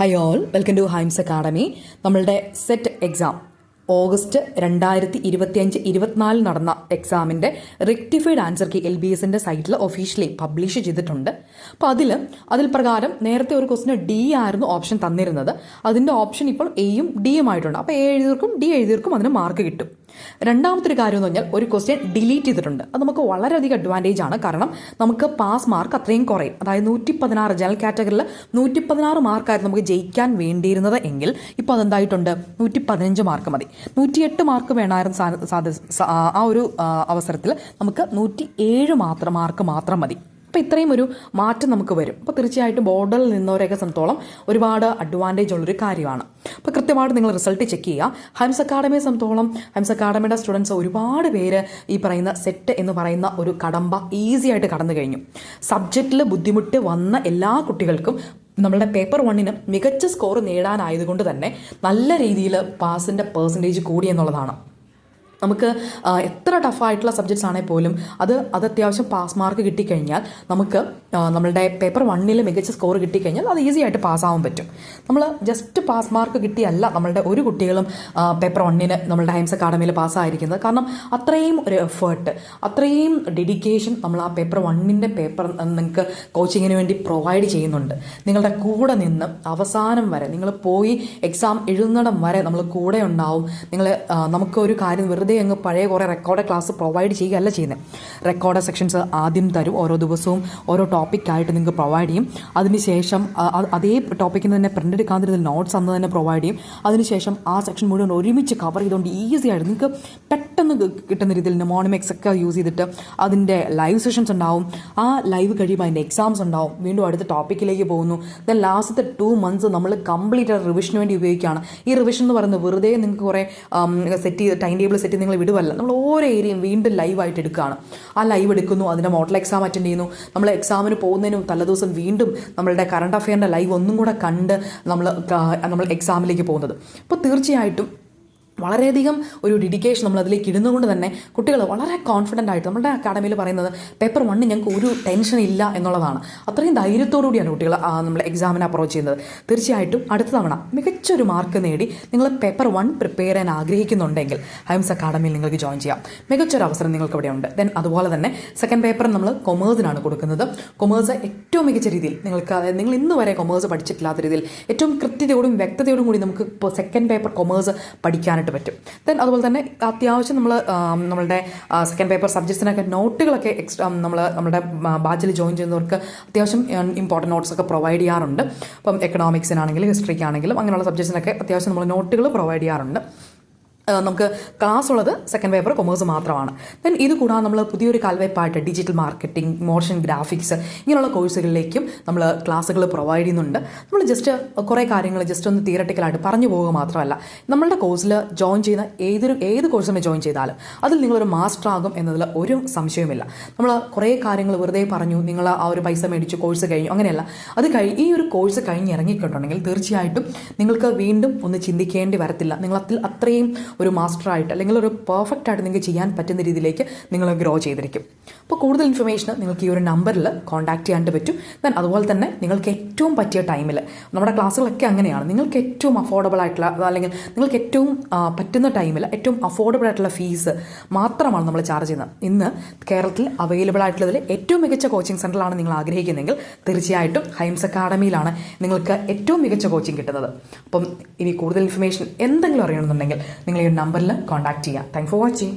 High all, welcome to ഹൈംസ് academy. നമ്മളുടെ SET exam August 2025-24 നടന്ന എക്സാമിൻ്റെ റെക്ടിഫൈഡ് ആൻസർ കീ LBSൻ്റെ സൈറ്റിൽ ഒഫീഷ്യലി പബ്ലിഷ് ചെയ്തിട്ടുണ്ട്. അപ്പോൾ അതിൽ പ്രകാരം നേരത്തെ ഒരു ക്വസ്റ്റിന് D ആയിരുന്നു ഓപ്ഷൻ തന്നിരുന്നത്. അതിൻ്റെ ഓപ്ഷൻ ഇപ്പോൾ Aയും Dയും ആയിട്ടുണ്ട്. അപ്പോൾ A എഴുതിയവർക്കും D എഴുതിയവർക്കും അതിന് മാർക്ക് കിട്ടും. രണ്ടാമത്തെ ഒരു കാര്യം എന്ന് പറഞ്ഞാൽ ഒരു ക്വസ്റ്റ്യൻ ഡിലീറ്റ് ചെയ്തിട്ടുണ്ട്. അത് നമുക്ക് വളരെയധികം അഡ്വാൻറ്റേജ് ആണ്. കാരണം നമുക്ക് പാസ് മാർക്ക് അത്രയും കുറയും. അതായത് 116 ജനറൽ കാറ്റഗറിയിൽ 116 മാർക്കായിരുന്നു നമുക്ക് ജയിക്കാൻ വേണ്ടിയിരുന്നത് എങ്കിൽ ഇപ്പോൾ അതെന്തായിട്ടുണ്ട് 115 മാർക്ക് മതി. 108 മാർക്ക് വേണമായിരുന്നു ആ ഒരു അവസരത്തിൽ നമുക്ക് 107 മാർക്ക് മാത്രം മതി. അപ്പോൾ ഇത്രയും ഒരു മാറ്റം നമുക്ക് വരും. അപ്പോൾ തീർച്ചയായിട്ടും ബോർഡിൽ നിന്നവരെയൊക്കെ സംബന്ധിച്ചോളം ഒരുപാട് അഡ്വാൻറ്റേജ് ഉള്ളൊരു കാര്യമാണ്. അപ്പോൾ കൃത്യമായിട്ട് നിങ്ങൾ റിസൾട്ട് ചെക്ക് ചെയ്യുക. ഹൈംസ് അക്കാഡമിയെ സംബന്ധിച്ചോളം ഹൈംസ് അക്കാഡമിയുടെ സ്റ്റുഡൻസ് ഒരുപാട് പേര് ഈ പറയുന്ന സെറ്റ് എന്ന് പറയുന്ന ഒരു കടമ്പ ഈസി ആയിട്ട് കടന്നു കഴിഞ്ഞു. സബ്ജക്റ്റിൽ ബുദ്ധിമുട്ട് വന്ന എല്ലാ കുട്ടികൾക്കും നമ്മളുടെ പേപ്പർ 1 മികച്ച സ്കോർ നേടാനായതുകൊണ്ട് തന്നെ നല്ല രീതിയിൽ പാസിൻ്റെ പെർസെൻറ്റേജ് കൂടി എന്നുള്ളതാണ്. നമുക്ക് എത്ര ടഫായിട്ടുള്ള സബ്ജക്ട്സ് ആണെങ്കിൽ പോലും അത് അത്യാവശ്യം പാസ് മാർക്ക് കിട്ടിക്കഴിഞ്ഞാൽ നമുക്ക് നമ്മളുടെ പേപ്പർ 1 മികച്ച സ്കോർ കിട്ടിക്കഴിഞ്ഞാൽ അത് ഈസി ആയിട്ട് പാസ്സാവാൻ പറ്റും. നമ്മൾ ജസ്റ്റ് പാസ് മാർക്ക് കിട്ടിയല്ല നമ്മളുടെ ഒരു കുട്ടികളും പേപ്പർ 1 നമ്മളുടെ ഹൈംസ് അക്കാഡമിയിൽ പാസ്സായിരിക്കുന്നത്. കാരണം അത്രയും ഒരു എഫേർട്ട്, അത്രയും ഡെഡിക്കേഷൻ നമ്മൾ ആ പേപ്പർ 1 പേപ്പർ നിങ്ങൾക്ക് കോച്ചിങ്ങിന് വേണ്ടി പ്രൊവൈഡ് ചെയ്യുന്നുണ്ട്. നിങ്ങളുടെ കൂടെ നിന്ന് അവസാനം വരെ നിങ്ങൾ പോയി എക്സാം എഴുതുന്നിടം വരെ നമ്മൾ കൂടെ ഉണ്ടാവും. നമുക്ക് ഒരു കാര്യം വെറുതെ അങ്ങ് പഴയ കുറേ റെക്കോർഡ് ക്ലാസ് പ്രൊവൈഡ് ചെയ്യുകയല്ല ചെയ്യുന്നത്. റെക്കോർഡ് സെക്ഷൻസ് ആദ്യം തരും. ഓരോ ദിവസവും ഓരോ ടോപ്പിക്കായിട്ട് നിങ്ങൾക്ക് പ്രൊവൈഡ് ചെയ്യും. അതിനുശേഷം അതേ ടോപ്പിക്കിന് തന്നെ പ്രിൻ്റ് എടുക്കാതിരുന്ന നോട്ട്സ് അന്ന് തന്നെ പ്രൊവൈഡ് ചെയ്യും. അതിനുശേഷം ആ സെക്ഷൻ മുഴുവൻ ഒരുമിച്ച് കവർ ചെയ്തുകൊണ്ട് ഈസി ആയിട്ട് നിങ്ങൾക്ക് പെട്ടെന്ന് കിട്ടുന്ന രീതിയിൽ മോണിമെക്സ് ഒക്കെ യൂസ് ചെയ്തിട്ട് അതിൻ്റെ ലൈവ് സെഷൻസ് ഉണ്ടാവും. ആ ലൈവ് കഴിയുമ്പോൾ അതിൻ്റെ എക്സാംസ് ഉണ്ടാവും. വീണ്ടും അടുത്ത ടോപ്പിക്കിലേക്ക് പോകുന്നു. ദെൻ ലാസ്റ്റത്തെ 2 months നമ്മൾ കംപ്ലീറ്റ് റിവിഷന് വേണ്ടി ഉപയോഗിക്കുകയാണ്. ഈ റിവിഷൻ എന്ന് പറയുന്നത് വെറുതെ നിങ്ങൾക്ക് കുറേ സെറ്റ് ചെയ്ത് ടൈം ടേബിൾ സെറ്റ് നിങ്ങൾ വിടുവല്ല. നമ്മൾ ഓരോ ഏരിയയും വീണ്ടും ലൈവായിട്ട് എടുക്കുകയാണ്. ആ ലൈവ് എടുക്കുന്നു, അതിൻ്റെ മോഡൽ എക്സാം അറ്റൻഡ് ചെയ്യുന്നു. നമ്മൾ എക്സാമിന് പോകുന്നതിനും തലേദിവസം വീണ്ടും നമ്മളുടെ കറണ്ട് അഫെയറിൻ്റെ ലൈവ് ഒന്നും കൂടെ കണ്ട് നമ്മൾ എക്സാമിലേക്ക് പോകുന്നത്. അപ്പോൾ തീർച്ചയായിട്ടും വളരെയധികം ഒരു ഡെഡിക്കേഷൻ നമ്മൾ അതിലേക്ക് ഇടുന്നതുകൊണ്ട് തന്നെ കുട്ടികൾ വളരെ കോൺഫിഡൻ്റ് ആയിട്ട് നമ്മുടെ അക്കാഡമിയിൽ പറയുന്നത് പേപ്പർ 1 ഞങ്ങൾക്ക് ഒരു ടെൻഷൻ ഇല്ല എന്നുള്ളതാണ്. അത്രയും ധൈര്യത്തോടുകൂടിയാണ് കുട്ടികൾ നമ്മൾ എക്സാമിനെ അപ്രോച്ച് ചെയ്യുന്നത്. തീർച്ചയായിട്ടും അടുത്ത തവണ മികച്ചൊരു മാർക്ക് നേടി നിങ്ങൾ പേപ്പർ 1 പ്രിപ്പയർ ചെയ്യാൻ ആഗ്രഹിക്കുന്നുണ്ടെങ്കിൽ ഹൈംസ് അക്കാഡമിയിൽ നിങ്ങൾക്ക് ജോയിൻ ചെയ്യാം. മികച്ചൊരു അവസരം നിങ്ങൾക്ക് ഇവിടെ ഉണ്ട്. ദെൻ അതുപോലെ തന്നെ സെക്കൻഡ് പേപ്പർ നമ്മൾ കൊമേഴ്സിനാണ് കൊടുക്കുന്നത്. കൊമേഴ്സ് ഏറ്റവും മികച്ച രീതിയിൽ നിങ്ങൾക്ക്, അതായത് നിങ്ങൾ ഇന്ന് വരെ കൊമേഴ്സ് പഠിച്ചിട്ടില്ലാത്ത രീതിയിൽ ഏറ്റവും കൃത്യതയോടും വ്യക്തതയോടും കൂടി നമുക്ക് ഇപ്പോൾ സെക്കൻഡ് പേപ്പർ കൊമേഴ്സ് പഠിക്കാനായിട്ട് പറ്റും. ദെൻ അതുപോലെ തന്നെ അത്യാവശ്യം നമ്മളുടെ സെക്കൻഡ് പേപ്പർ സബ്ജക്ട്സിനൊക്കെ നോട്ടുകളൊക്കെ എക്സ്ട്രാ നമ്മുടെ ബാച്ചിൽ ജോയിൻ ചെയ്യുന്നവർക്ക് അത്യാവശ്യം ഇമ്പോർട്ടൻറ്റ് നോട്ട്സ് ഒക്കെ പ്രൊവൈഡ് ചെയ്യാറുണ്ട്. അപ്പം എക്കണോമിക്സിനാണെങ്കിലും ഹിസ്റ്ററിക്കാണെങ്കിലും അങ്ങനെയുള്ള സബ്ജക്ട്സിനൊക്കെ അത്യാവശ്യം നമ്മൾ നോട്ടുകൾ പ്രൊവൈഡ് ചെയ്യാറുണ്ട്. നമുക്ക് ക്ലാസ് ഉള്ളത് സെക്കൻഡ് പേപ്പർ കൊമേഴ്സ് മാത്രമാണ്. ദെൻ ഇത് കൂടാതെ നമ്മൾ പുതിയൊരു കാൽവയ്പായിട്ട് ഡിജിറ്റൽ മാർക്കറ്റിംഗ്, മോഷൻ ഗ്രാഫിക്സ് ഇങ്ങനെയുള്ള കോഴ്സുകളിലേക്കും നമ്മൾ ക്ലാസ്സുകൾ പ്രൊവൈഡ് ചെയ്യുന്നുണ്ട്. നമ്മൾ ജസ്റ്റ് കുറേ കാര്യങ്ങൾ ജസ്റ്റ് ഒന്ന് തിയറട്ടിക്കലായിട്ട് പറഞ്ഞു പോവുക മാത്രമല്ല, നമ്മളുടെ കോഴ്സിൽ ജോയിൻ ചെയ്യുന്ന ഏത് കോഴ്സിനെ ജോയിൻ ചെയ്താലും അതിൽ നിങ്ങളൊരു മാസ്റ്റർ ആകും എന്നതിൽ ഒരു സംശയവുമില്ല. നമ്മൾ കുറേ കാര്യങ്ങൾ വെറുതെ പറഞ്ഞു, നിങ്ങൾ ആ ഒരു പൈസ മേടിച്ചു കോഴ്സ് കഴിഞ്ഞു, അങ്ങനെയല്ല. ഈ ഒരു കോഴ്സ് കഴിഞ്ഞ് ഇറങ്ങിയിട്ടുണ്ടെങ്കിൽ തീർച്ചയായിട്ടും നിങ്ങൾക്ക് വീണ്ടും ഒന്ന് ചിന്തിക്കേണ്ടി വരത്തില്ല. നിങ്ങൾ അത്രയും ഒരു മാസ്റ്ററായിട്ട് അല്ലെങ്കിൽ ഒരു പെർഫെക്റ്റ് ആയിട്ട് നിങ്ങൾക്ക് ചെയ്യാൻ പറ്റുന്ന രീതിയിലേക്ക് നിങ്ങൾ ഗ്രോ ചെയ്തിരിക്കും. അപ്പോൾ കൂടുതൽ ഇൻഫർമേഷൻ നിങ്ങൾക്ക് ഈ ഒരു നമ്പറിൽ കോൺടാക്ട് ചെയ്യാനായിട്ട് പറ്റും. ദെൻ അതുപോലെ തന്നെ നിങ്ങൾക്ക് ഏറ്റവും പറ്റിയ ടൈമിൽ നമ്മുടെ ക്ലാസ്സുകളൊക്കെ അങ്ങനെയാണ്. നിങ്ങൾക്ക് ഏറ്റവും അഫോർഡബിൾ ആയിട്ടുള്ള അല്ലെങ്കിൽ നിങ്ങൾക്ക് ഏറ്റവും പറ്റുന്ന ടൈമിൽ ഏറ്റവും അഫോർഡബിൾ ആയിട്ടുള്ള ഫീസ് മാത്രമാണ് നമ്മൾ ചാർജ് ചെയ്യുന്നത്. ഇന്ന് കേരളത്തിൽ അവൈലബിൾ ആയിട്ടുള്ളതിൽ ഏറ്റവും മികച്ച കോച്ചിങ് സെൻ്ററിലാണ് നിങ്ങൾ ആഗ്രഹിക്കുന്നതെങ്കിൽ തീർച്ചയായിട്ടും ഹൈംസ് അക്കാഡമിയിലാണ് നിങ്ങൾക്ക് ഏറ്റവും മികച്ച കോച്ചിങ് കിട്ടുന്നത്. അപ്പം ഇനി കൂടുതൽ ഇൻഫർമേഷൻ എന്തെങ്കിലും അറിയണമെന്നുണ്ടെങ്കിൽ നിങ്ങൾ ഈ നമ്പറിൽ കോൺടാക്ട് ചെയ്യാം. Thanks for watching.